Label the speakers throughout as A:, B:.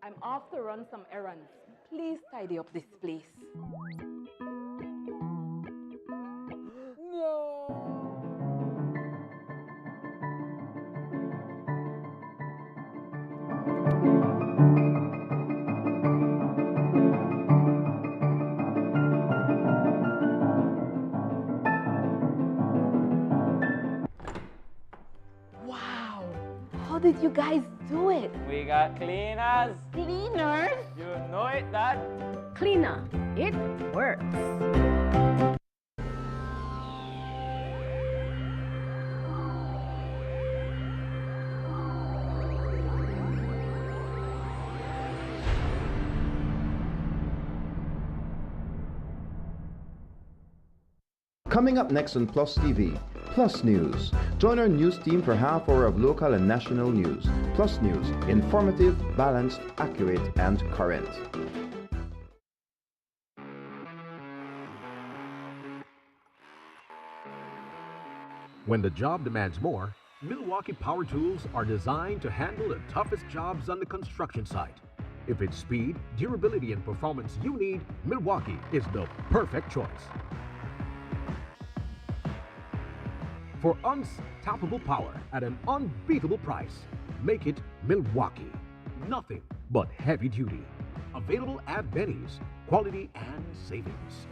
A: I'm off to run some errands. Please tidy up this place. Wow! How did you guys do it?
B: We got cleaners.
A: Cleaners?
B: You know it, Dad.
C: Cleaner, it works.
D: Coming up next on Plus TV, Plus News. Join our news team for half hour of local and national news. Plus News, informative, balanced, accurate, and current.
E: When the job demands more, Milwaukee Power Tools are designed to handle the toughest jobs on the construction site. If it's speed, durability, and performance you need, Milwaukee is the perfect choice. For unstoppable power at an unbeatable price, make it Milwaukee. Nothing but heavy duty. Available at Benny's. Quality and savings.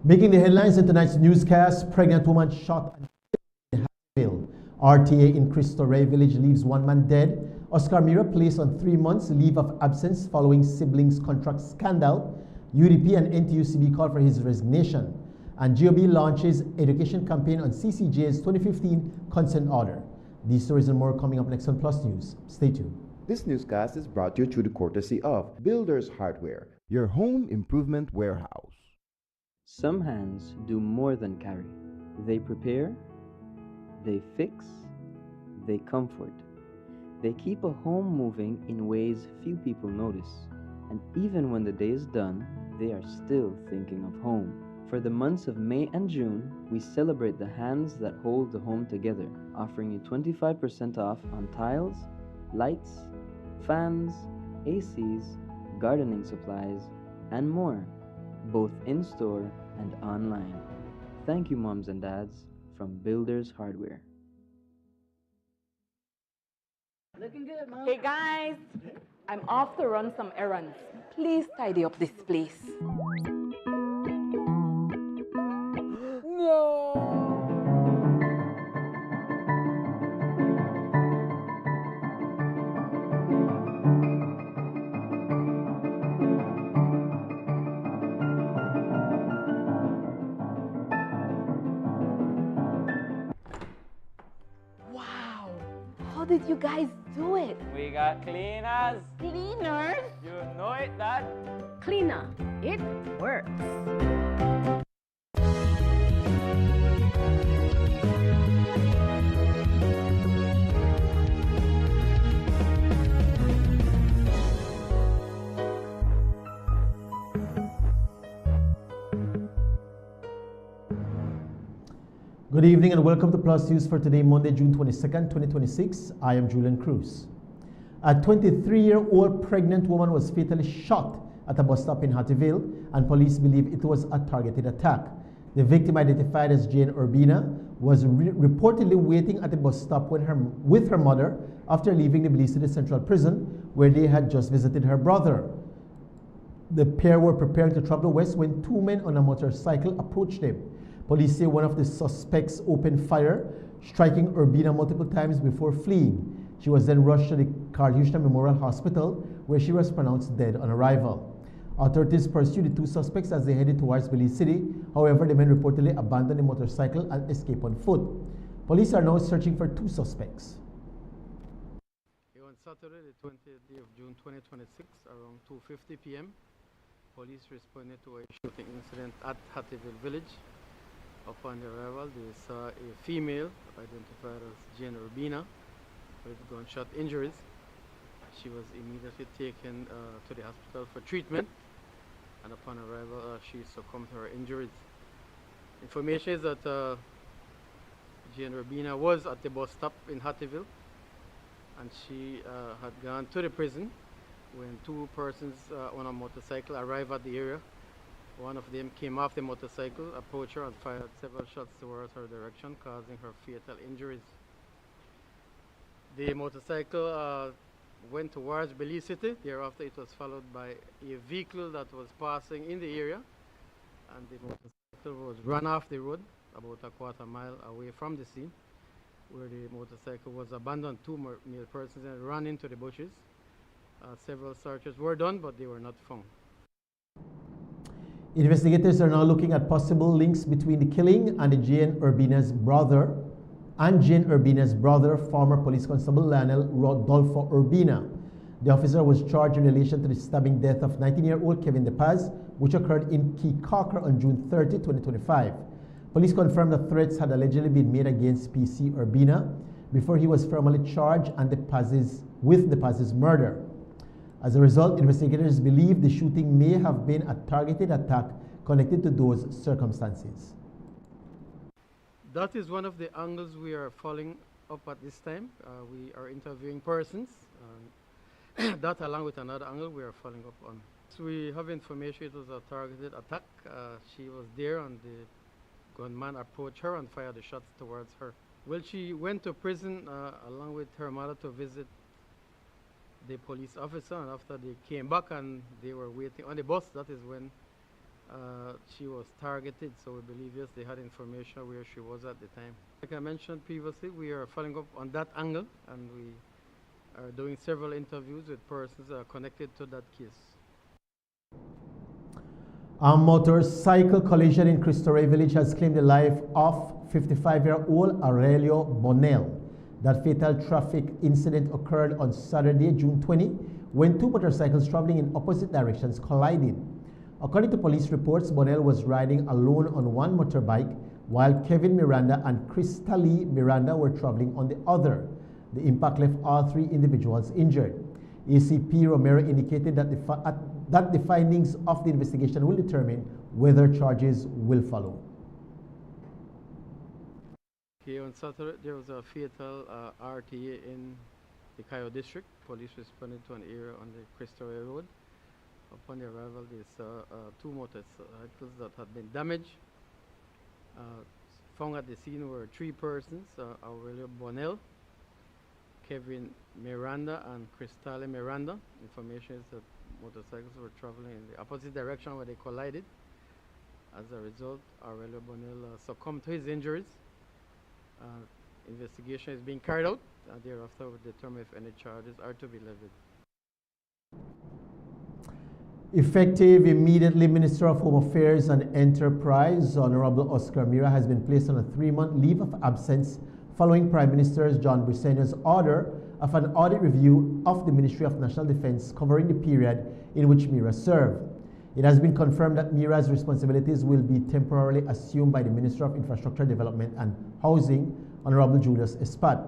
F: Making the headlines in tonight's newscast, pregnant woman shot in Hatfield. RTA in Cristo Rey Village leaves one man dead. Oscar Mira placed on 3 months leave of absence following siblings contract scandal. UDP and NTUCB call for his resignation. And GOB launches education campaign on CCJ's 2015 consent order. These stories and more coming up next on Plus News. Stay tuned.
D: This newscast is brought to you through the courtesy of Builders Hardware, your home improvement warehouse.
G: Some hands do more than carry. They prepare, they fix, they comfort. They keep a home moving in ways few people notice. And even when the day is done, they are still thinking of home. For the months of May and June, we celebrate the hands that hold the home together, offering you 25% off on tiles, lights, fans, ACs, gardening supplies, and more, both in-store and online. Thank you, moms and dads, from Builders Hardware.
A: Looking good, Mom. Hey guys, I'm off to run some errands. Please tidy up this place. Wow, how did you guys do it?
B: We got cleaners.
A: Cleaners?
B: You know it, Dad.
C: Cleaner, it works.
F: Good evening and welcome to Plus News for today, Monday, June 22nd, 2026. I am Julian Cruz. A 23-year-old pregnant woman was fatally shot at a bus stop in Hattieville, and police believe it was a targeted attack. The victim, identified as Jane Urbina, was reportedly waiting at the bus stop with her mother after leaving the Belize City Central Prison, where they had just visited her brother. The pair were preparing to travel west when two men on a motorcycle approached them. Police say one of the suspects opened fire, striking Urbina multiple times before fleeing. She was then rushed to the Carl Houston Memorial Hospital, where she was pronounced dead on arrival. Authorities pursued the two suspects as they headed towards Belize City. However, the men reportedly abandoned the motorcycle and escaped on foot. Police are now searching for two suspects.
H: Saturday, the 20th day of June 2026, around 2:50 p.m., police responded to a shooting incident at Hattieville Village. Upon their arrival, they saw a female identified as Jane Urbina with gunshot injuries. She was immediately taken to the hospital for treatment, and upon arrival, she succumbed to her injuries. Information is that Jane Urbina was at the bus stop in Hattieville, and she had gone to the prison when two persons on a motorcycle arrived at the area. One of them came off the motorcycle, approached her and fired several shots towards her direction, causing her fatal injuries. The motorcycle went towards Belize City. Thereafter, it was followed by a vehicle that was passing in the area, and the motorcycle was run off the road about a quarter mile away from the scene, where the motorcycle was abandoned. Two male persons and ran into the bushes. Several searches were done, but they were not found.
F: Investigators are now looking at possible links between the killing and Jane Urbina's brother, former police constable Lionel Rodolfo Urbina. The officer was charged in relation to the stabbing death of 19-year-old Kevin De Paz, which occurred in Keycarker on June 30, 2025. Police confirmed that threats had allegedly been made against PC Urbina before he was formally charged with De Paz's murder. As a result, investigators believe the shooting may have been a targeted attack connected to those circumstances.
H: That is one of the angles we are following up at this time. We are interviewing persons. That, along with another angle, we are following up on. So we have information it was a targeted attack. She was there, and the gunman approached her and fired the shots towards her. Well, she went to prison along with her mother to visit the police officer, and after they came back and they were waiting on the bus, that is when she was targeted. So we believe, yes, they had information where she was at the time. Like I mentioned previously, we are following up on that angle, and we are doing several interviews with persons connected to that case.
F: A motorcycle collision in Cristo Rey Village has claimed the life of 55-year-old Aurelio Bonell. That fatal traffic incident occurred on Saturday, June 20, when two motorcycles traveling in opposite directions collided. According to police reports, Bonell was riding alone on one motorbike, while Kevin Miranda and Cristali Miranda were traveling on the other. The impact left all three individuals injured. ACP Romero indicated that the findings of the investigation will determine whether charges will follow.
H: Okay, on Saturday, there was a fatal RTA in the Cayo district. Police responded to an area on the Cristo Rey Road. Upon the arrival, they saw two motorcycles that had been damaged. Found at the scene were three persons, Aurelio Bonell, Kevin Miranda, and Cristale Miranda. Information is that motorcycles were traveling in the opposite direction where they collided. As a result, Aurelio Bonell succumbed to his injuries. Investigation is being carried out. Thereafter, we'll determine if any charges are to be levied.
F: Effective immediately, Minister of Home Affairs and Enterprise, Honorable Oscar Mira, has been placed on a 3-month leave of absence following Prime Minister John Briceño's order of an audit review of the Ministry of National Defense covering the period in which Mira served. It has been confirmed that Mira's responsibilities will be temporarily assumed by the Minister of Infrastructure Development and Housing, Honorable Julius Espat.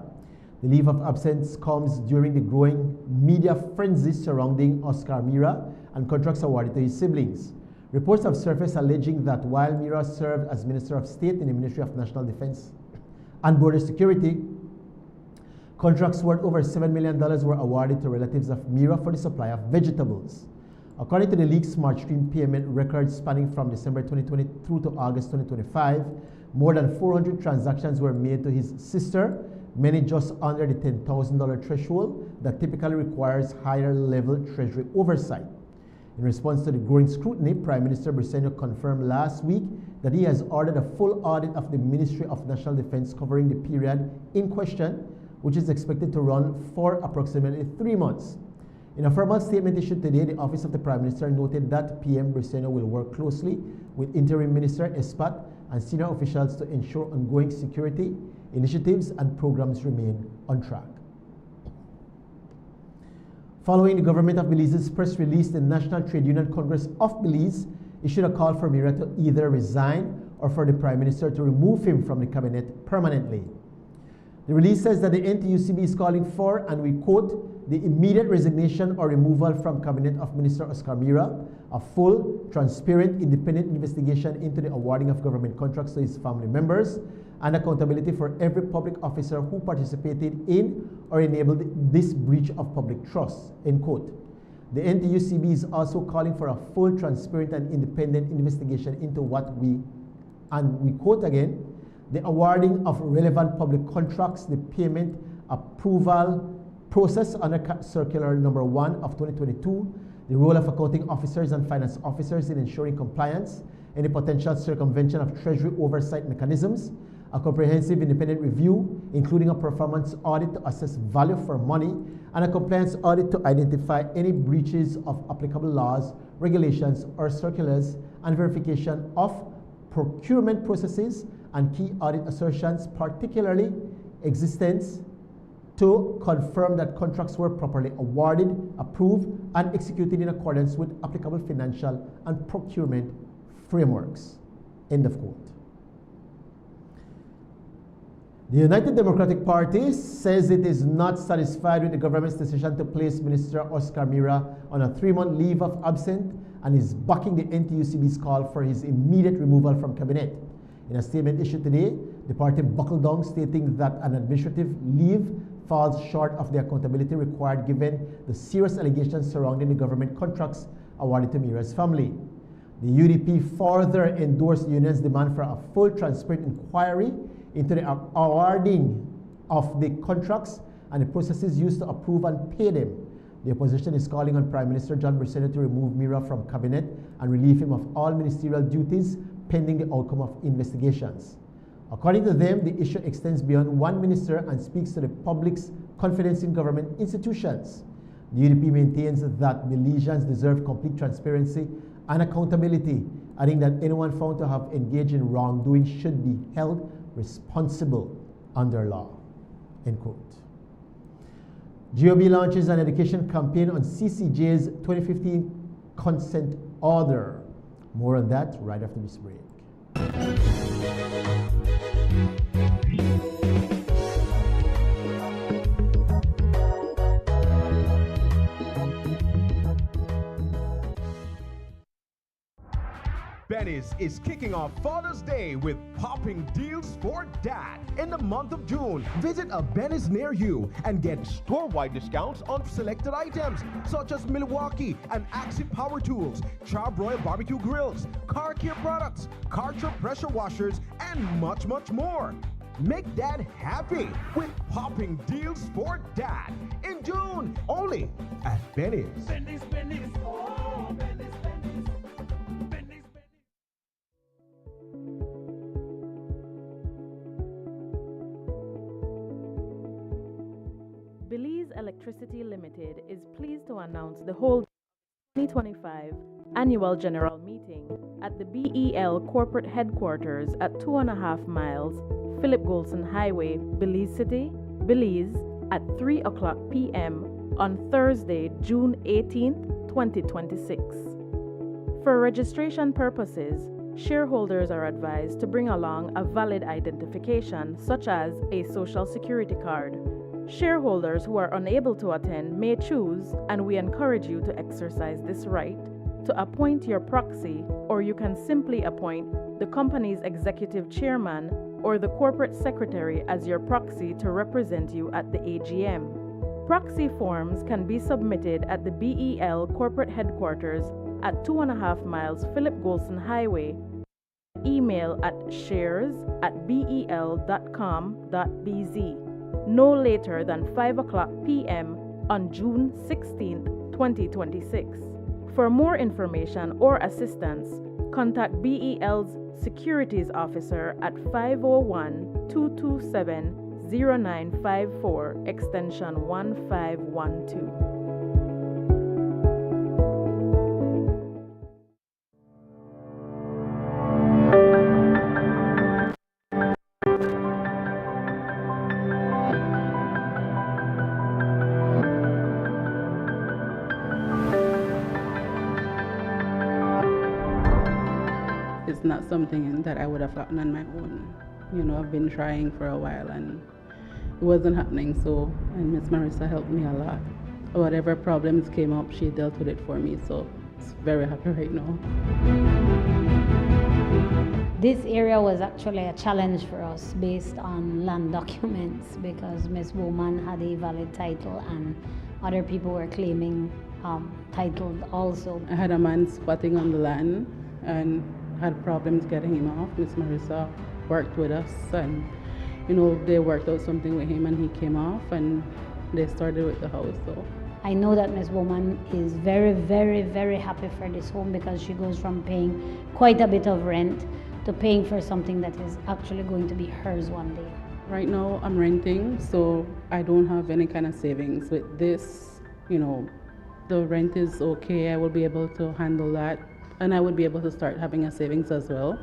F: The leave of absence comes during the growing media frenzy surrounding Oscar Mira and contracts awarded to his siblings. Reports have surfaced alleging that while Mira served as Minister of State in the Ministry of National Defense and Border Security, contracts worth over $7 million were awarded to relatives of Mira for the supply of vegetables. According to the leaked SmartStream payment records spanning from December 2020 through to August 2025, more than 400 transactions were made to his sister, many just under the $10,000 threshold that typically requires higher level Treasury oversight. In response to the growing scrutiny, Prime Minister Briceño confirmed last week that he has ordered a full audit of the Ministry of National Defense covering the period in question, which is expected to run for approximately 3 months. In a formal statement issued today, the Office of the Prime Minister noted that PM Briceño will work closely with Interim Minister Espat and senior officials to ensure ongoing security initiatives and programs remain on track. Following the government of Belize's press release, the National Trade Union Congress of Belize issued a call for Mira to either resign or for the Prime Minister to remove him from the cabinet permanently. The release says that the NTUCB is calling for, and we quote, the immediate resignation or removal from cabinet of Minister Oscar Mira, a full, transparent, independent investigation into the awarding of government contracts to his family members, and accountability for every public officer who participated in or enabled this breach of public trust, end quote. The NTUCB is also calling for a full, transparent, and independent investigation into what we, and we quote again, the awarding of relevant public contracts, the payment approval process under Circular Number 1 of 2022, the role of accounting officers and finance officers in ensuring compliance, any potential circumvention of Treasury oversight mechanisms, a comprehensive independent review, including a performance audit to assess value for money, and a compliance audit to identify any breaches of applicable laws, regulations, or circulars, and verification of procurement processes and key audit assertions, particularly existence, to confirm that contracts were properly awarded, approved, and executed in accordance with applicable financial and procurement frameworks. End of quote. The United Democratic Party says it is not satisfied with the government's decision to place Minister Oscar Mira on a 3-month leave of absence and is backing the NTUCB's call for his immediate removal from cabinet. In a statement issued today, the party buckled down, stating that an administrative leave falls short of the accountability required given the serious allegations surrounding the government contracts awarded to Mira's family. The UDP further endorsed the union's demand for a full, transparent inquiry into the awarding of the contracts and the processes used to approve and pay them. The opposition is calling on Prime Minister John Bracero to remove Mira from cabinet and relieve him of all ministerial duties pending the outcome of investigations. According to them, the issue extends beyond one minister and speaks to the public's confidence in government institutions. The UDP maintains that Belizeans deserve complete transparency and accountability, adding that anyone found to have engaged in wrongdoing should be held responsible under law, end quote. GOB launches an education campaign on CCJ's 2015 consent order. More on that right after this break.
E: Benny's is kicking off Father's Day with popping deals for dad in the month of June. Visit a Benny's near you and get store-wide discounts on selected items such as Milwaukee and Axie power tools, Charbroil barbecue grills, car care products, Karcher pressure washers, and much, much more. Make dad happy with popping deals for dad in June, only at Benny's.
I: Benny's, Benny's, oh, Benny's, Benny's.
A: Belize Electricity Limited is pleased to announce the whole 2025 annual general meeting at the BEL corporate headquarters at 2.5 miles Philip Golson Highway, Belize City, Belize at 3 o'clock p.m. on Thursday, June 18, 2026. For registration purposes, shareholders are advised to bring along a valid identification such as a social security card. Shareholders who are unable to attend may choose, and we encourage you to exercise this right, to appoint your proxy, or you can simply appoint the company's executive chairman or the corporate secretary as your proxy to represent you at the AGM. Proxy forms can be submitted at the BEL corporate headquarters at 2.5 miles Philip Golson Highway. Email at shares@bel.com.bz no later than 5 o'clock p.m. on June 16, 2026. For more information or assistance, contact BEL's Securities Officer at 501-227-0954, extension 1512.
J: it's not something that I would have gotten on my own. You know, I've been trying for a while and it wasn't happening, so, and Miss Marissa helped me a lot. Whatever problems came up, she dealt with it for me, so it's very happy right now.
K: This area was actually a challenge for us based on land documents because Miss Bowman had a valid title and other people were claiming title also.
J: I had a man squatting on the land and had problems getting him off. Miss Marissa worked with us and, you know, they worked out something with him and he came off and they started with the house. So
K: I know that Miss Bowman is very, very, very happy for this home because she goes from paying quite a bit of rent to paying for something that is actually going to be hers one day.
J: Right now I'm renting, so I don't have any kind of savings. With this, you know, the rent is okay, I will be able to handle that, and I would be able to start having a savings as well.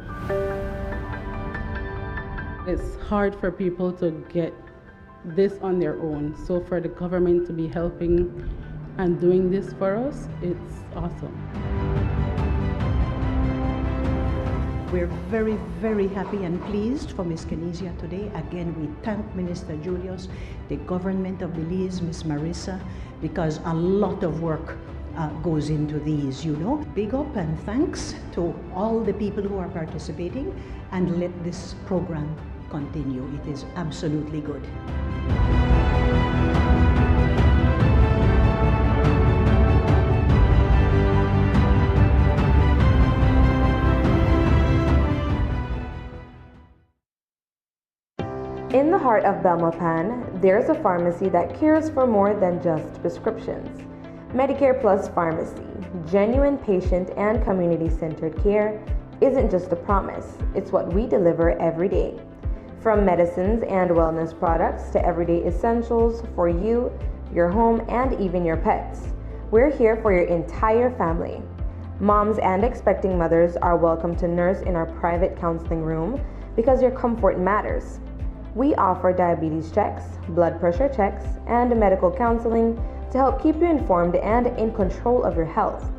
J: It's hard for people to get this on their own, so for the government to be helping and doing this for us, it's awesome.
L: We're very, very happy and pleased for Ms. Kenizia today. Again, we thank Minister Julius, the government of Belize, Ms. Marissa, because a lot of work goes into these, you know. Big up and thanks to all the people who are participating, and let this program continue. It is absolutely good.
M: In the heart of Belmopan, there's a pharmacy that cares for more than just prescriptions. Medicare Plus Pharmacy, genuine patient and community-centered care, isn't just a promise, it's what we deliver every day. From medicines and wellness products to everyday essentials for you, your home, and even your pets. We're here for your entire family. Moms and expecting mothers are welcome to nurse in our private counseling room because your comfort matters. We offer diabetes checks, blood pressure checks, and medical counseling to help keep you informed and in control of your health.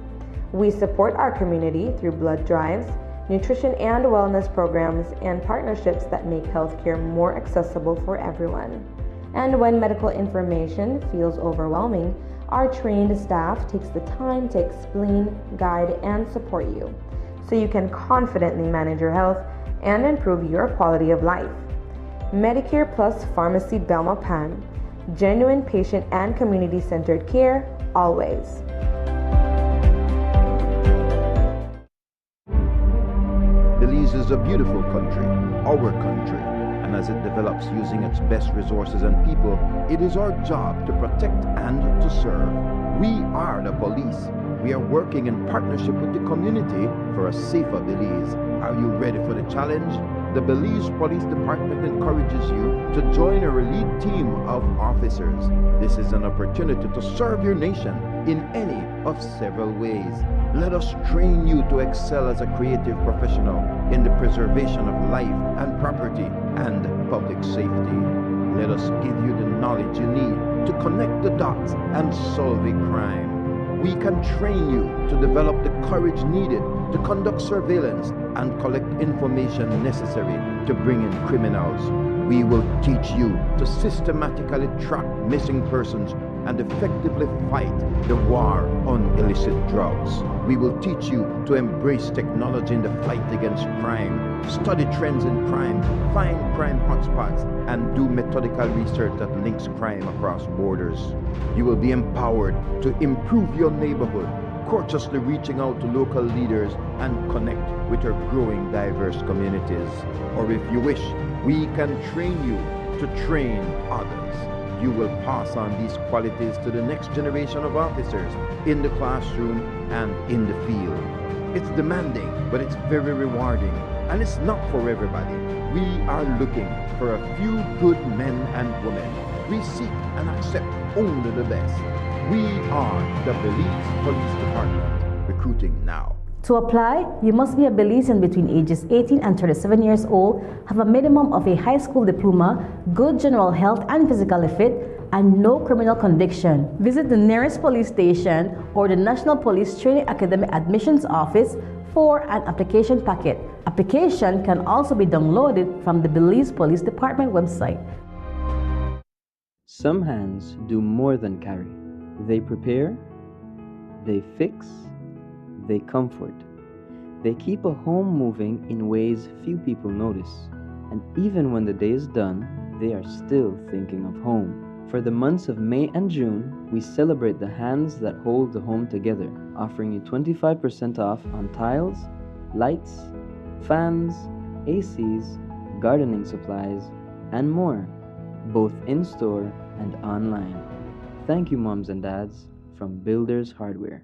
M: We support our community through blood drives, nutrition and wellness programs, and partnerships that make healthcare more accessible for everyone. And when medical information feels overwhelming, our trained staff takes the time to explain, guide, and support you so you can confidently manage your health and improve your quality of life. Medicare Plus Pharmacy Belmopan, genuine patient and community-centered care, always.
D: Belize is a beautiful country, our country, and as it develops using its best resources and people, it is our job to protect and to serve. We are the police. We are working in partnership with the community for a safer Belize. Are you ready for the challenge? The Belize Police Department encourages you to join our elite team of officers. This is an opportunity to serve your nation in any of several ways. Let us train you to excel as a creative professional in the preservation of life and property and public safety. Let us give you the knowledge you need to connect the dots and solve a crime. We can train you to develop the courage needed to conduct surveillance and collect information necessary to bring in criminals. We will teach you to systematically track missing persons and effectively fight the war on illicit drugs. We will teach you to embrace technology in the fight against crime, study trends in crime, find crime hotspots, and do methodical research that links crime across borders. You will be empowered to improve your neighborhood, courteously reaching out to local leaders and connect with our growing diverse communities. Or if you wish, we can train you to train others. You will pass on these qualities to the next generation of officers in the classroom and in the field. It's demanding, but it's very rewarding, and it's not for everybody. We are looking for a few good men and women. We seek and accept only the best. We are the Belize Police Department, recruiting now.
N: To apply, you must be a Belizean between ages 18 and 37 years old, have a minimum of a high school diploma, good general health and physically fit, and no criminal conviction. Visit the nearest police station or the National Police Training Academy Admissions Office for an application packet. Application can also be downloaded from the Belize Police Department website.
G: Some hands do more than carry. They prepare, they fix, they comfort. They keep a home moving in ways few people notice. And even when the day is done, they are still thinking of home. For the months of May and June, we celebrate the hands that hold the home together, offering you 25% off on tiles, lights, fans, ACs, gardening supplies, and more, both in-store and online. Thank you, moms and dads, from Builders Hardware.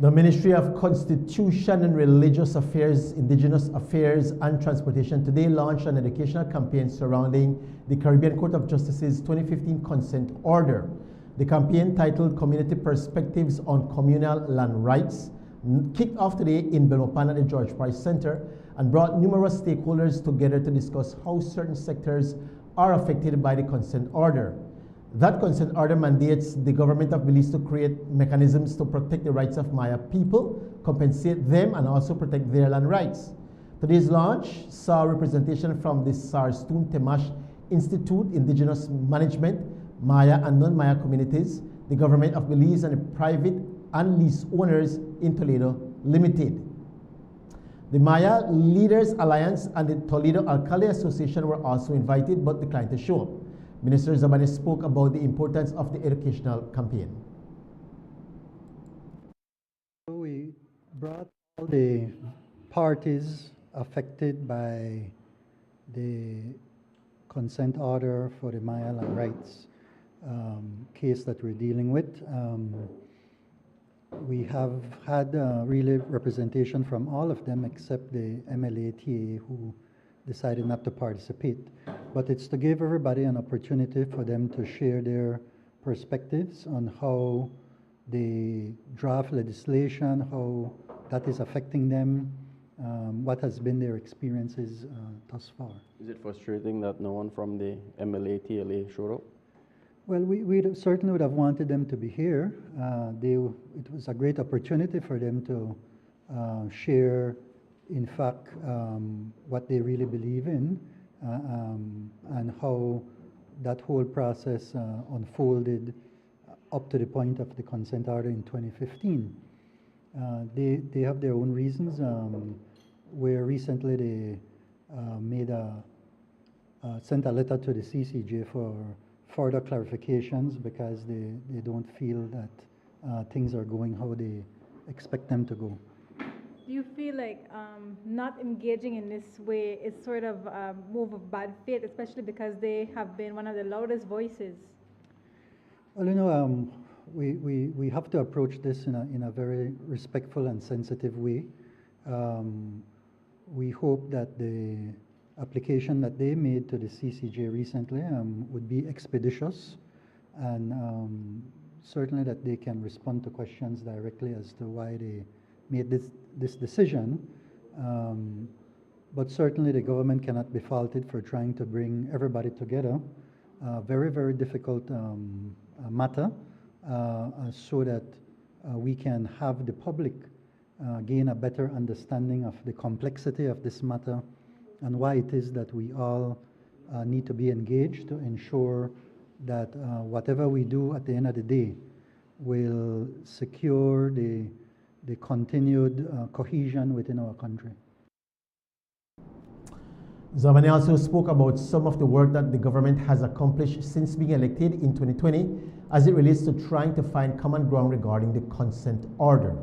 F: The Ministry of Constitution and Religious Affairs, Indigenous Affairs and Transportation today launched an educational campaign surrounding the Caribbean Court of Justice's 2015 consent order. The campaign, titled Community Perspectives on Communal Land Rights, kicked off today in Belmopan at the George Price Center and brought numerous stakeholders together to discuss how certain sectors are affected by the consent order. That consent order mandates the government of Belize to create mechanisms to protect the rights of Maya people, compensate them, and also protect their land rights. Today's launch saw representation from the Sarstoon Temash Institute, Indigenous Management, Maya and non-Maya communities, the government of Belize, and the private and lease owners in Toledo Limited. The Maya Leaders Alliance and the Toledo Alcalde Association were also invited but declined to show up. Minister Zabane spoke about the importance of the educational campaign.
O: We brought all the parties affected by the consent order for the Maya land rights case that we're dealing with. We have had really representation from all of them except the MLATA, who decided not to participate. But it's to give everybody an opportunity for them to share their perspectives on how the draft legislation, how that is affecting them, what has been their experiences thus far.
P: Is it frustrating that no one from the MLA, TLA showed up?
O: Well, we certainly would have wanted them to be here. It was a great opportunity for them to share, in fact, what they really believe in and how that whole process unfolded up to the point of the consent order in 2015. They have their own reasons, where recently they sent a letter to the CCJ for further clarifications because they don't feel that things are going how they expect them to go.
Q: Do you feel like not engaging in this way is sort of a move of bad faith, especially because they have been one of the loudest voices?
O: Well, you know, we have to approach this in a very respectful and sensitive way. We hope that the application that they made to the CCJ recently would be expeditious, and certainly that they can respond to questions directly as to why they made this decision. But certainly the government cannot be faulted for trying to bring everybody together. Very, very difficult matter, so that we can have the public gain a better understanding of the complexity of this matter and why it is that we all need to be engaged to ensure that whatever we do at the end of the day will secure the continued cohesion within our country.
F: Zabane also spoke about some of the work that the government has accomplished since being elected in 2020 as it relates to trying to find common ground regarding the consent order.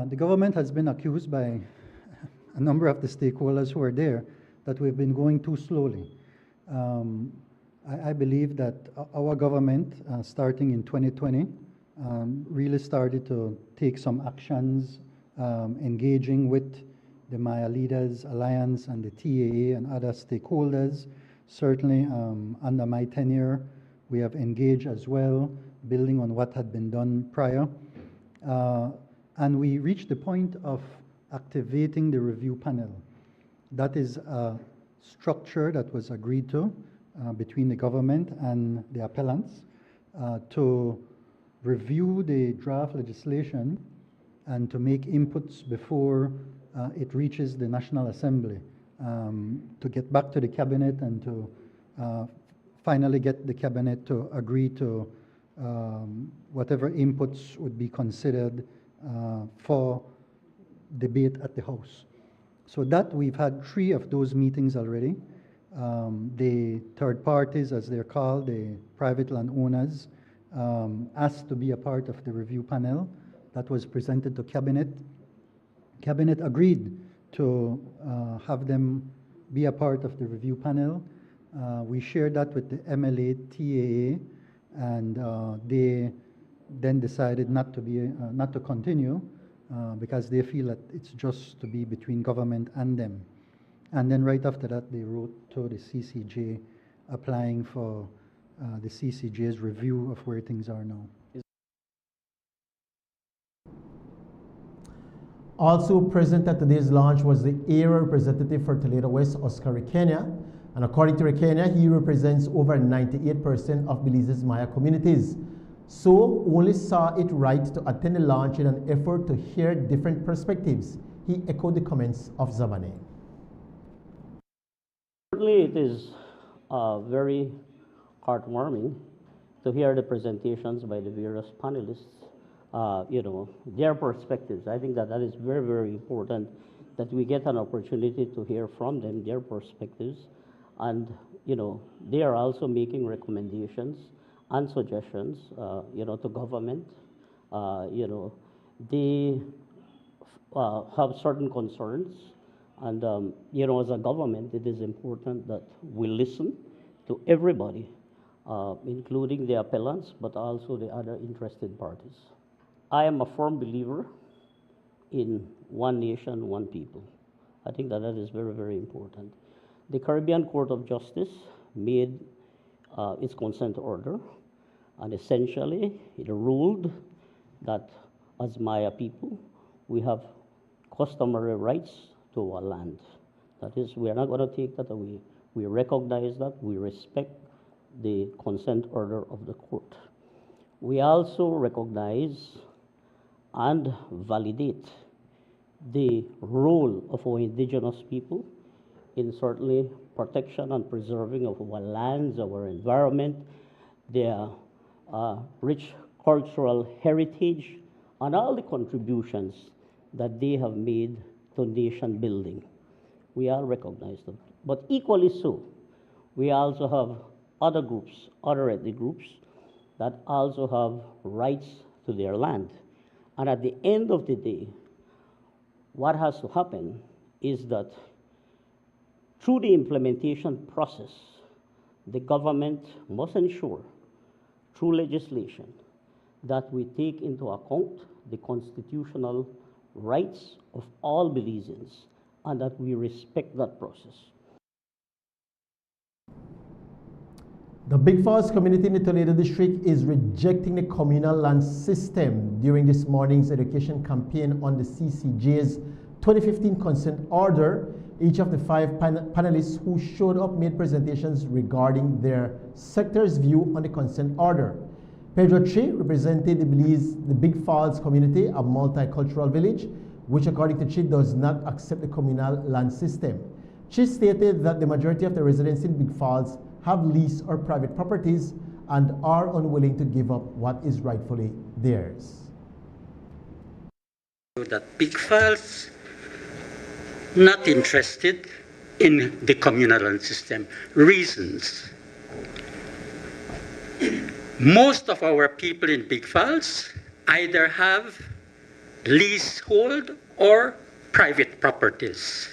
O: The government has been accused by a number of the stakeholders who are there that we've been going too slowly. I believe that our government, starting in 2020, really started to take some actions, engaging with the Maya Leaders Alliance and the TAA and other stakeholders. Certainly under my tenure, we have engaged as well, building on what had been done prior. And we reached the point of activating the review panel. That is a structure that was agreed to between the government and the appellants to review the draft legislation and to make inputs before it reaches the National Assembly, to get back to the cabinet and to finally get the cabinet to agree to whatever inputs would be considered for debate at the House. So that we've had 3 of those meetings already. The third parties, as they're called, the private landowners, asked to be a part of the review panel. That was presented to Cabinet. Cabinet agreed to have them be a part of the review panel. We shared that with the MLA TAA, and they then decided not to continue because they feel that it's just to be between government and them. And then right after that, they wrote to the CCJ applying for the CCJ's review of where things are now.
F: Also present at today's launch was the area representative for Toledo West, Oscar Requena. And according to Requena, he represents over 98% of Belize's Maya communities. So only saw it right to attend the launch in an effort to hear different perspectives. He echoed the comments of Zabane.
R: Certainly it is very heartwarming to hear the presentations by the various panelists, their perspectives. I think that is very, very important, that we get an opportunity to hear from them, their perspectives. And, they are also making recommendations and suggestions, to government. They have certain concerns. And, as a government, it is important that we listen to everybody, including the appellants, but also the other interested parties. I am a firm believer in one nation, one people. I think that is very, very important. The Caribbean Court of Justice made its consent order, and essentially it ruled that as Maya people, we have customary rights to our land. That is, we are not going to take that away. We recognize that, we respect the consent order of the court. We also recognize and validate the role of our indigenous people in certainly protection and preserving of our lands, our environment, their rich cultural heritage, and all the contributions that they have made to nation building. We all recognize them. But equally so, we also have other groups, other ethnic groups, that also have rights to their land. And at the end of the day, what has to happen is that through the implementation process, the government must ensure, through legislation, that we take into account the constitutional rights of all Belizeans and that we respect that process.
F: The Big Falls community in the Toledo district is rejecting the communal land system during this morning's education campaign on the CCJ's 2015 consent order. Each of the 5 panelists who showed up made presentations regarding their sector's view on the consent order. Pedro Chi represented the Big Falls community, a multicultural village, which according to Chi does not accept the communal land system. Chi stated that the majority of the residents in Big Falls have leased or private properties and are unwilling to give up what is rightfully theirs.
S: That Big Falls not interested in the communal land system. Reasons. Most of our people in Big Falls either have leasehold or private properties.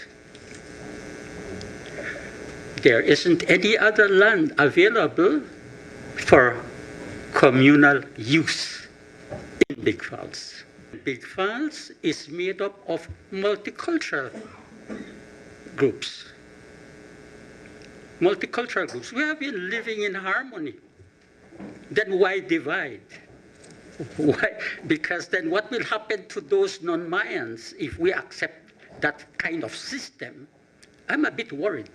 S: There isn't any other land available for communal use in Big Falls. Big Falls is made up of multicultural groups, multicultural groups. We have been living in harmony. Then why divide? Why? Because then what will happen to those non-Mayans if we accept that kind of system? I'm a bit worried.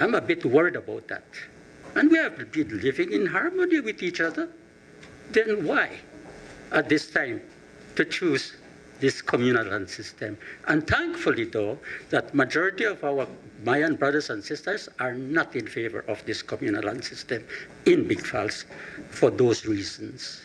S: I'm a bit worried about that. And we have been living in harmony with each other. Then why, at this time, to choose this communal land system? And thankfully, though, that majority of our Mayan brothers and sisters are not in favor of this communal land system in Big Falls for those reasons.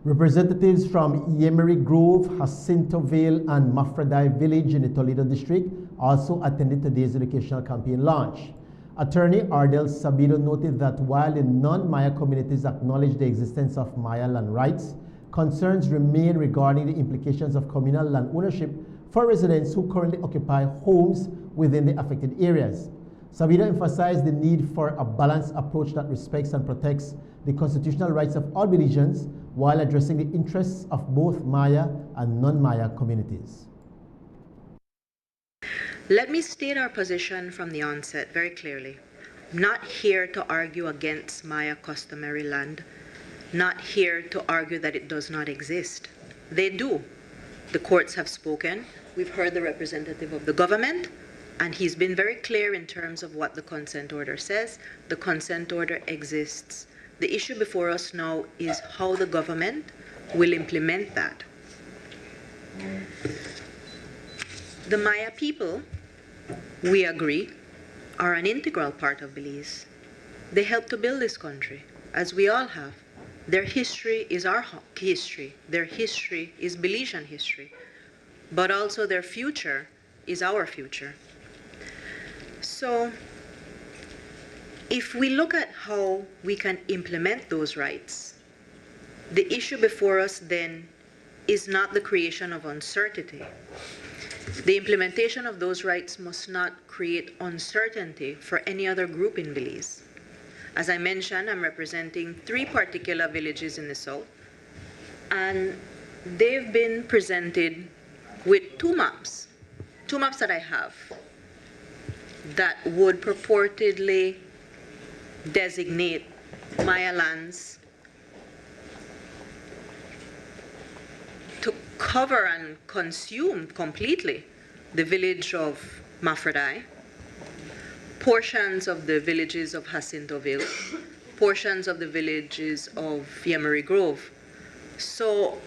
F: Representatives from Yemery Grove, Jacintoville, and Mafradai Village in the Toledo district also attended today's educational campaign launch. Attorney Ardel Sabido noted that while the non-Maya communities acknowledge the existence of Maya land rights, concerns remain regarding the implications of communal land ownership for residents who currently occupy homes within the affected areas. Sabido emphasized the need for a balanced approach that respects and protects the constitutional rights of all Belizeans while addressing the interests of both Maya and non-Maya communities.
T: Let me state our position from the onset very clearly. Not here to argue against Maya customary land, not here to argue that it does not exist. They do. The courts have spoken. We've heard the representative of the government, and he's been very clear in terms of what the consent order says. The consent order exists. The issue before us now is how the government will implement that. The Maya people, we agree, are an integral part of Belize. They helped to build this country, as we all have. Their history is our history. Their history is Belizean history. But also their future is our future. So, if we look at how we can implement those rights, the issue before us then is not the creation of uncertainty. The implementation of those rights must not create uncertainty for any other group in Belize. As I mentioned, I'm representing 3 particular villages in the south, and they've been presented with 2 maps that I have, that would purportedly designate Maya lands to cover and consume completely the village of Mafradai, portions of the villages of Jacintoville, portions of the villages of Yemery Grove. So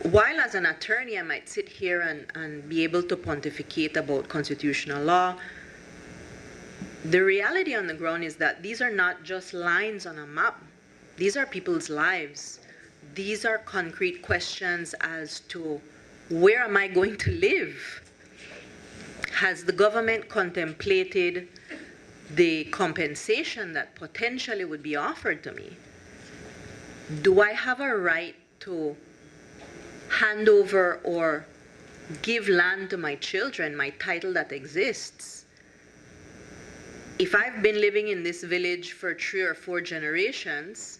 T: while as an attorney I might sit here and be able to pontificate about constitutional law, the reality on the ground is that these are not just lines on a map. These are people's lives. These are concrete questions as to where am I going to live? Has the government contemplated the compensation that potentially would be offered to me? Do I have a right to hand over or give land to my children, my title that exists? If I've been living in this village for 3 or 4 generations,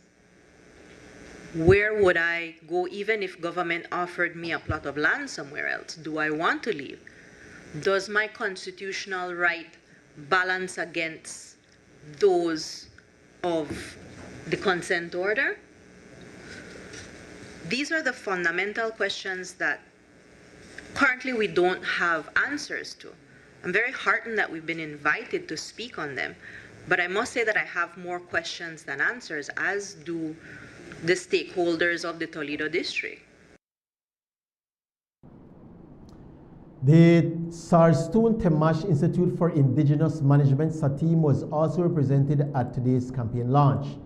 T: where would I go even if government offered me a plot of land somewhere else? Do I want to leave? Does my constitutional right balance against those of the consent order? These are the fundamental questions that currently we don't have answers to. I'm very heartened that we've been invited to speak on them, but I must say that I have more questions than answers, as do the stakeholders of the Toledo district.
F: The Sarstoon Temash Institute for Indigenous Management, SATIM, was also represented at today's campaign launch.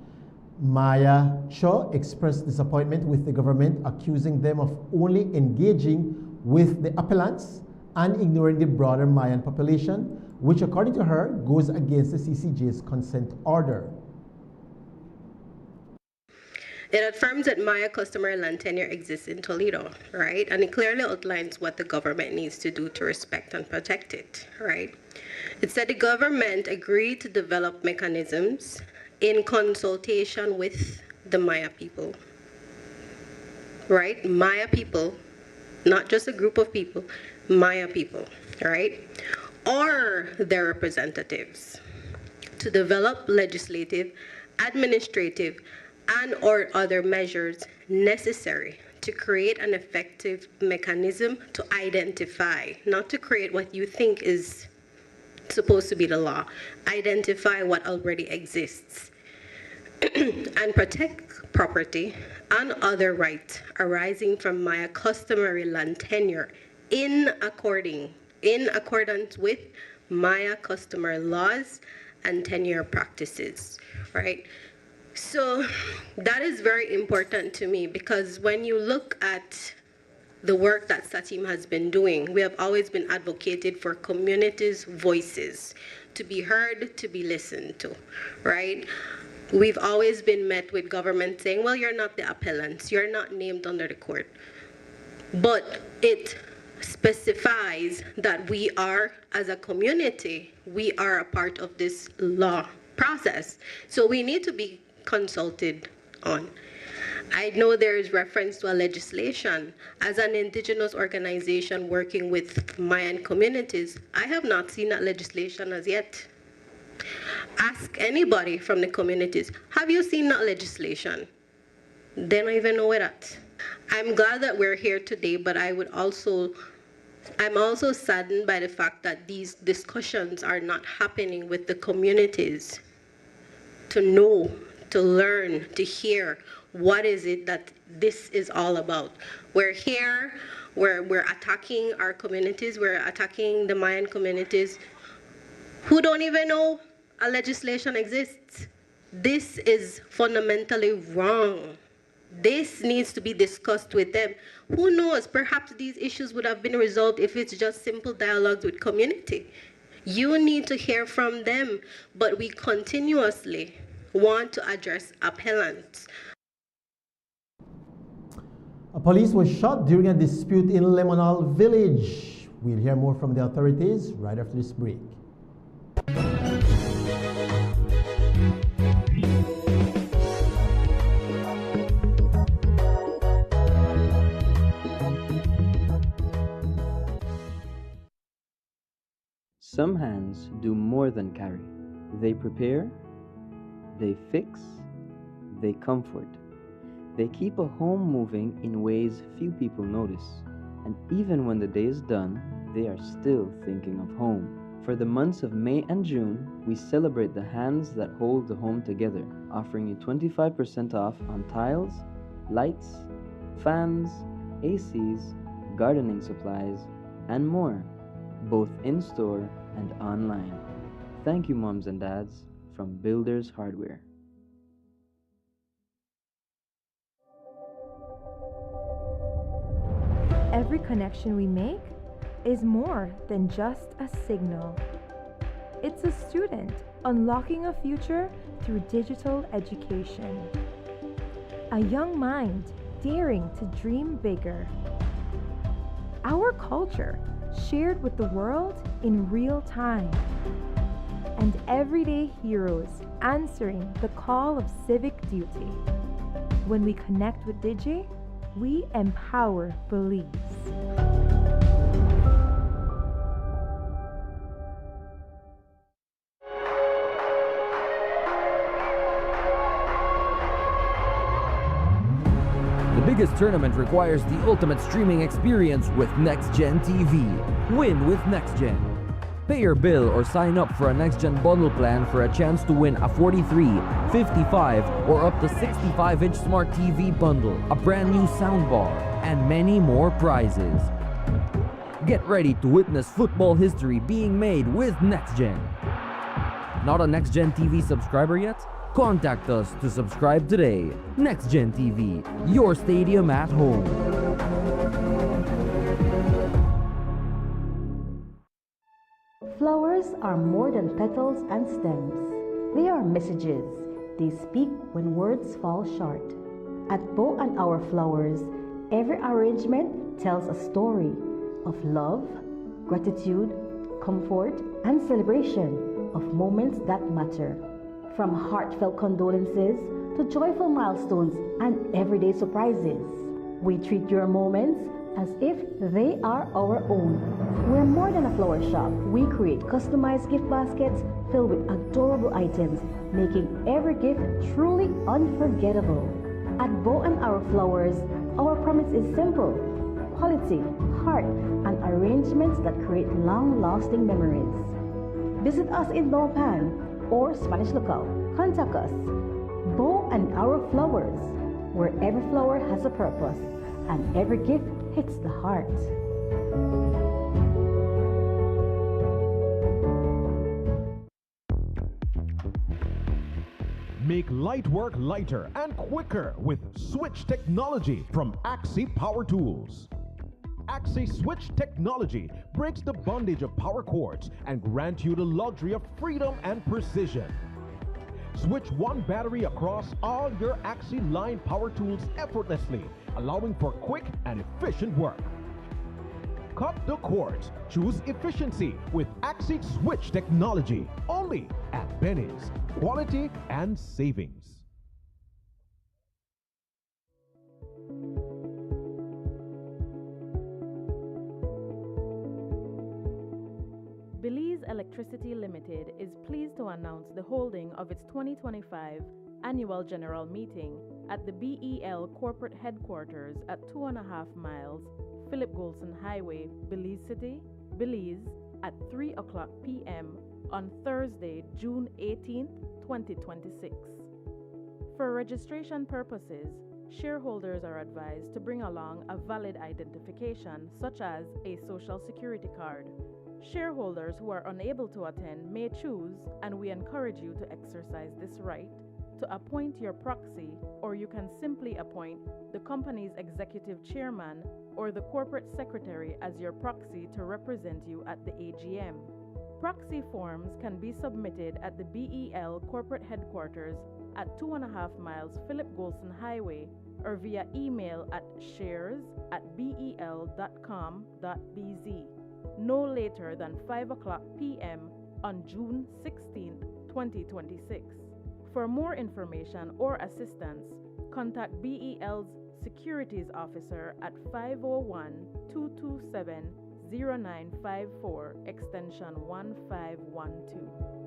F: Maya Cho expressed disappointment with the government, accusing them of only engaging with the appellants and ignoring the broader Mayan population, which according to her goes against the CCJ's consent order.
U: It affirms that Maya customary land tenure exists in Toledo, right? And it clearly outlines what the government needs to do to respect and protect it, right? It said the government agreed to develop mechanisms in consultation with the Maya people. right? Maya people, not just a group of people, Maya people, right? Or their representatives to develop legislative, administrative, and or other measures necessary to create an effective mechanism to identify, not to create what you think is supposed to be the law, identify what already exists, and protect property and other rights arising from Maya customary land tenure in accordance with Maya customary laws and tenure practices, right? So that is very important to me, because when you look at the work that SATIM has been doing, we have always been advocated for communities' voices to be heard, to be listened to, right? We've always been met with government saying, well, you're not the appellants, you're not named under the court. But it specifies that we are, as a community, we are a part of this law process. So we need to be consulted on. I know there is reference to a legislation. As an indigenous organization working with Mayan communities, I have not seen that legislation as yet. Ask anybody from the communities, have you seen that legislation? They don't even know where that. I'm glad that we're here today, but I'm also saddened by the fact that these discussions are not happening with the communities to know, to learn, to hear what is it that this is all about. We're here, we're attacking our communities, we're attacking the Mayan communities who don't even know a legislation exists. This is fundamentally wrong. This needs to be discussed with them. Who knows, perhaps these issues would have been resolved if it's just simple dialogues with community. You need to hear from them, but we continuously want to address appellants.
F: A police was shot during a dispute in Lemonal village. We'll hear more from the authorities right after this break.
G: Some hands do more than carry. They prepare, they fix, they comfort. They keep a home moving in ways few people notice. And even when the day is done, they are still thinking of home. For the months of May and June, we celebrate the hands that hold the home together, offering you 25% off on tiles, lights, fans, ACs, gardening supplies, and more, both in-store and online. Thank you, moms and dads, from Builders Hardware.
B: Every connection we make is more than just a signal. It's a student unlocking a future through digital education. A young mind daring to dream bigger. Our culture shared with the world in real time. And everyday heroes answering the call of civic duty. When we connect with Digi, we empower beliefs.
V: The biggest tournament requires the ultimate streaming experience with NextGen TV. Win with NextGen. Pay your bill or sign up for a NextGen bundle plan for a chance to win a 43, 55, or up to 65-inch smart TV bundle, a brand new soundbar, and many more prizes. Get ready to witness football history being made with NextGen. Not a NextGen TV subscriber yet? Contact us to subscribe today. NextGen TV, your stadium at home.
N: Flowers are more than petals and stems. They are messages. They speak when words fall short. At Bow and Our Flowers, every arrangement tells a story of love, gratitude, comfort, and celebration of moments that matter. From heartfelt condolences to joyful milestones and everyday surprises. We treat your moments as if they are our own. We're more than a flower shop. We create customized gift baskets filled with adorable items, making every gift truly unforgettable. At Bow and Arrow Flowers, our promise is simple: quality, heart, and arrangements that create long-lasting memories. Visit us in Naupan or Spanish Lookout. Contact us. Bow and Arrow Flowers, where every flower has a purpose and every gift hits the heart.
E: Make light work lighter and quicker with switch technology from Axi Power Tools. Axi Switch technology breaks the bondage of power cords and grants you the luxury of freedom and precision. Switch one battery across all your Axi line power tools effortlessly, allowing for quick and efficient work. Cut the cords. Choose efficiency with Axi Switch technology. Only at Benny's. Quality and savings.
A: Belize Electricity Limited is pleased to announce the holding of its 2025 Annual General Meeting at the BEL Corporate Headquarters at 2.5 miles Philip Golson Highway, Belize City, Belize, at 3:00 p.m. on Thursday, June 18, 2026. For registration purposes, shareholders are advised to bring along a valid identification such as a Social Security card. Shareholders who are unable to attend may choose, and we encourage you to exercise this right, to appoint your proxy, or you can simply appoint the company's executive chairman or the corporate secretary as your proxy to represent you at the AGM. Proxy forms can be submitted at the BEL corporate headquarters at 2.5 miles Philip Golson Highway or via email at shares@bel.com.bz no later than 5:00 p.m. on June 16, 2026. For more information or assistance, contact BEL's Securities Officer at 501-227-0954, extension 1512.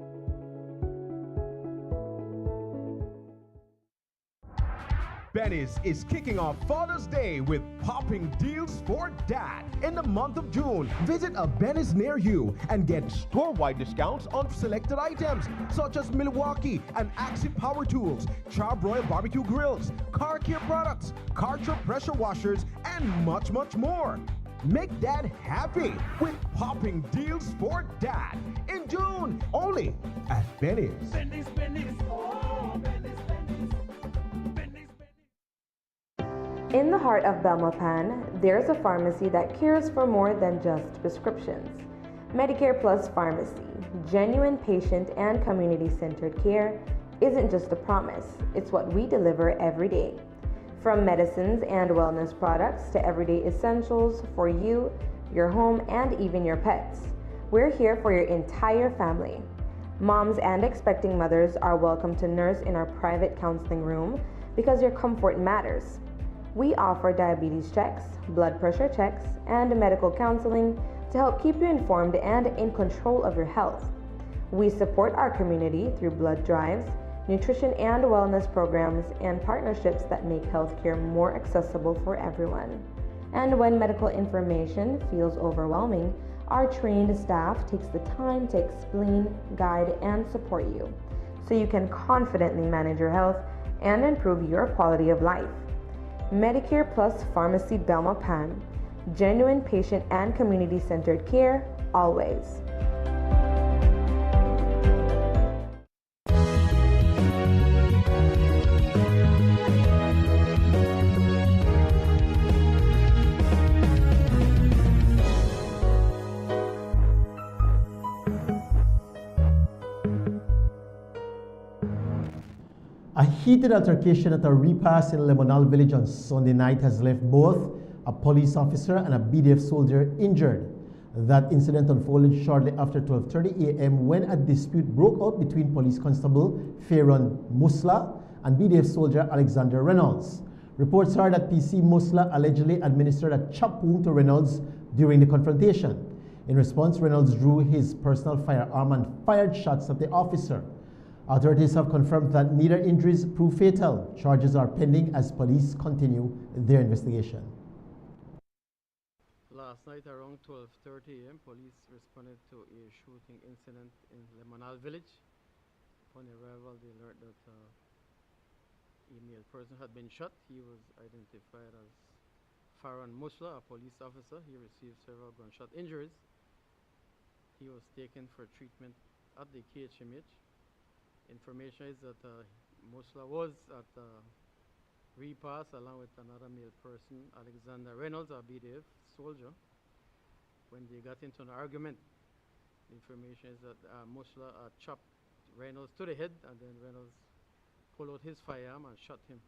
E: Benny's is kicking off Father's Day with popping deals for dad. In the month of June, visit a Benny's near you and get store-wide discounts on selected items such as Milwaukee and Axi Power Tools, Charbroil Barbecue Grills, car care products, Karcher pressure washers, and much, much more. Make dad happy with popping deals for dad in June, only at Benny's.
I: Benny's, Benny's, oh, Benny's, Benny's.
M: In the heart of Belmopan, there's a pharmacy that cares for more than just prescriptions. Medicare Plus Pharmacy, genuine patient and community-centered care, isn't just a promise, it's what we deliver every day. From medicines and wellness products to everyday essentials for you, your home, and even your pets. We're here for your entire family. Moms and expecting mothers are welcome to nurse in our private counseling room because your comfort matters. We offer diabetes checks, blood pressure checks, and medical counseling to help keep you informed and in control of your health. We support our community through blood drives, nutrition and wellness programs, and partnerships that make healthcare more accessible for everyone. And when medical information feels overwhelming, our trained staff takes the time to explain, guide, and support you so you can confidently manage your health and improve your quality of life. Medicare Plus Pharmacy Belmopan, genuine patient and community-centered care, always.
F: A heated altercation at a repass in Lemonal village on Sunday night has left both a police officer and a BDF soldier injured. That incident unfolded shortly after 12:30 a.m. when a dispute broke out between Police Constable Feron Musla and BDF soldier Alexander Reynolds. Reports are that PC Musla allegedly administered a chop wound to Reynolds during the confrontation. In response, Reynolds drew his personal firearm and fired shots at the officer. Authorities have confirmed that neither injuries proved fatal. Charges are pending as police continue their investigation.
C: Last night around 12:30 a.m., police responded to a shooting incident in Lemonal village. Upon arrival, they learned that a male person had been shot. He was identified as Farhan Musla, a police officer. He received several gunshot injuries. He was taken for treatment at the KHMH. Information is that Musla was at repass along with another male person, Alexander Reynolds, a BDF soldier. When they got into an argument, the information is that Musla chopped Reynolds to the head, and then Reynolds pulled out his firearm and shot him.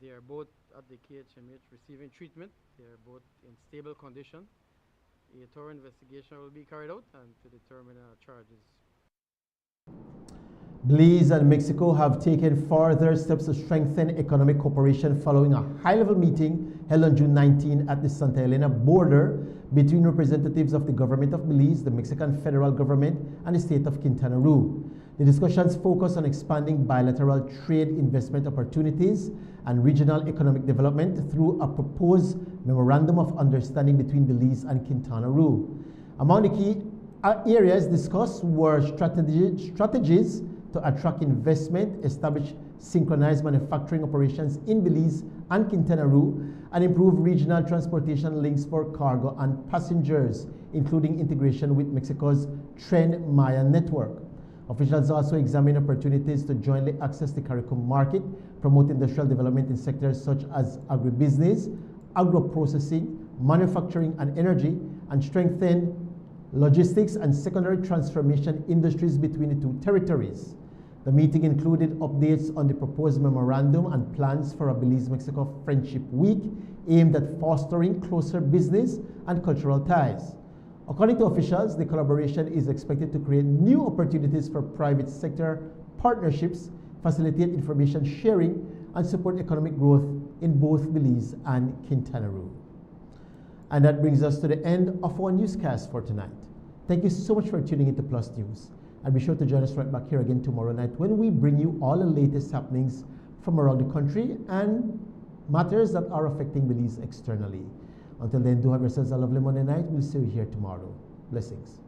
C: They are both at the KHMH receiving treatment. They are both in stable condition. A thorough investigation will be carried out and to determine charges.
F: Belize and Mexico have taken further steps to strengthen economic cooperation following a high-level meeting held on June 19 at the Santa Elena border between representatives of the government of Belize, the Mexican federal government, and the state of Quintana Roo. The discussions focus on expanding bilateral trade investment opportunities and regional economic development through a proposed memorandum of understanding between Belize and Quintana Roo. Among the key areas discussed were strategies to attract investment, establish synchronized manufacturing operations in Belize and Quintana Roo, and improve regional transportation links for cargo and passengers, including integration with Mexico's Tren Maya network. Officials also examined opportunities to jointly access the CARICOM market, promote industrial development in sectors such as agribusiness, agro-processing, manufacturing and energy, and strengthen logistics and secondary transformation industries between the two territories. The meeting included updates on the proposed memorandum and plans for a Belize-Mexico Friendship Week aimed at fostering closer business and cultural ties. According to officials, the collaboration is expected to create new opportunities for private sector partnerships, facilitate information sharing, and support economic growth in both Belize and Quintana Roo. And that brings us to the end of our newscast for tonight. Thank you so much for tuning into Plus News. And be sure to join us right back here again tomorrow night when we bring you all the latest happenings from around the country and matters that are affecting Belize externally. Until then, do have yourselves a lovely Monday night. We'll see you here tomorrow. Blessings.